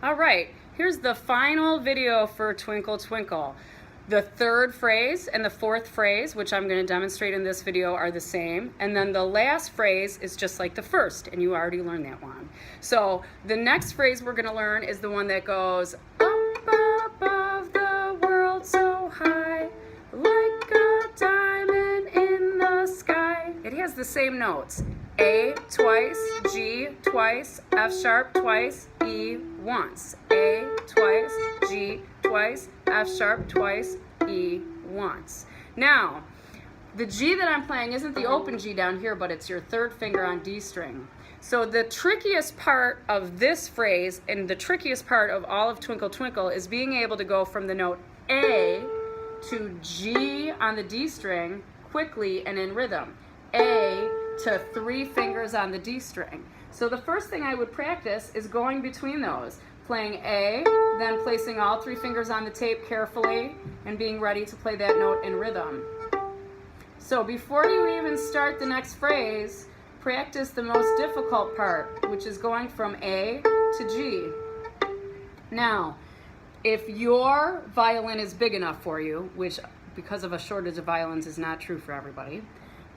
All right, here's the final video for Twinkle, Twinkle. The third phrase and the fourth phrase, which I'm going to demonstrate in this video, are the same. And then the last phrase is just like the first, and you already learned that one. So the next phrase we're going to learn is the one that goes, up above the world so high, like a diamond in the sky. It has the same notes. A twice, G twice, F sharp twice, E once. A twice, G twice, F sharp twice, E once. Now, the G that I'm playing isn't the open G down here, but it's your third finger on D string. So the trickiest part of this phrase, and the trickiest part of all of Twinkle Twinkle, is being able to go from the note A to G on the D string quickly and in rhythm. A to 3 fingers on the D string. So the first thing I would practice is going between those, playing A, then placing all 3 fingers on the tape carefully and being ready to play that note in rhythm. So before you even start the next phrase, practice the most difficult part, which is going from A to G. Now, if your violin is big enough for you, which because of a shortage of violins is not true for everybody,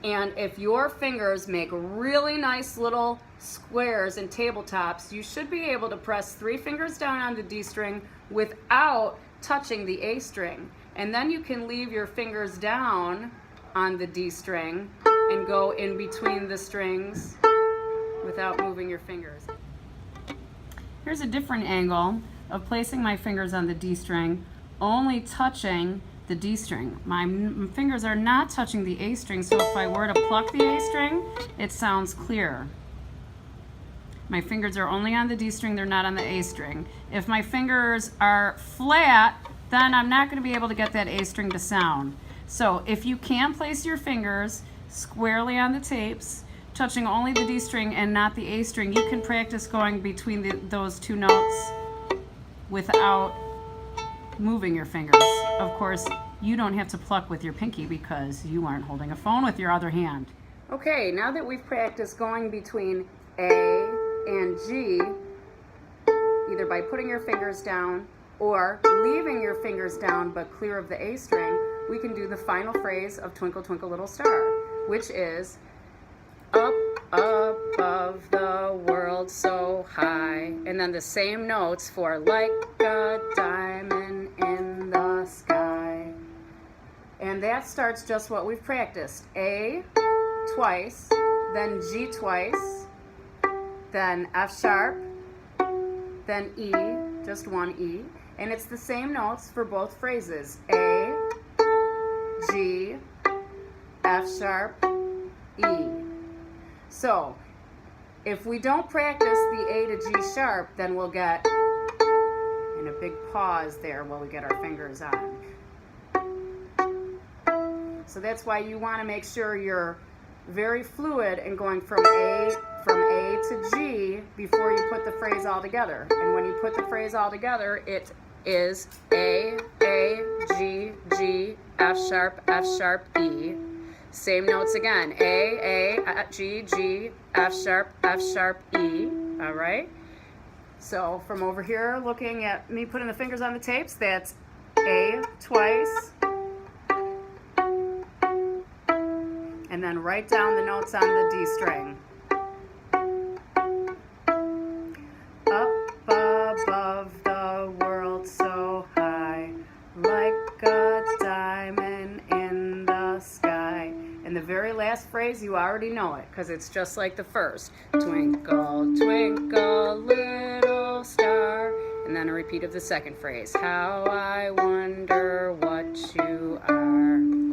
and if your fingers make really nice little squares and tabletops, you should be able to press 3 fingers down on the D string without touching the A string. And then you can leave your fingers down on the D string and go in between the strings without moving your fingers. Here's a different angle of placing my fingers on the D string, only touching the D string. My fingers are not touching the A string, so if I were to pluck the A string, it sounds clear. My fingers are only on the D string, they're not on the A string. If my fingers are flat, then I'm not going to be able to get that A string to sound. So if you can place your fingers squarely on the tapes, touching only the D string and not the A string, you can practice going between those 2 notes without moving your fingers. Of course, you don't have to pluck with your pinky because you aren't holding a phone with your other hand. Okay, now that we've practiced going between A and G, either by putting your fingers down or leaving your fingers down but clear of the A string, we can do the final phrase of Twinkle Twinkle Little Star, which is up above the world so high, and then the same notes for like a diamond in the sky. And that starts just what we've practiced. A twice, then G twice, then F sharp, then E, just 1 E, and it's the same notes for both phrases. A, G, F sharp, E. So, if we don't practice the A to G sharp, then we'll get in a big pause there while we get our fingers on. So that's why you want to make sure you're very fluid and going from A to G before you put the phrase all together. And when you put the phrase all together, it is A, G, G, F sharp, E. Same notes again. A, G, G, F sharp, E. All right? So from over here, looking at me putting the fingers on the tapes, that's A twice. And then write down the notes on the D string. Up above the world so high, like a diamond in the sky. And the very last phrase, you already know it, because it's just like the first. Twinkle, twinkle, little star. And then a repeat of the second phrase. How I wonder what you are.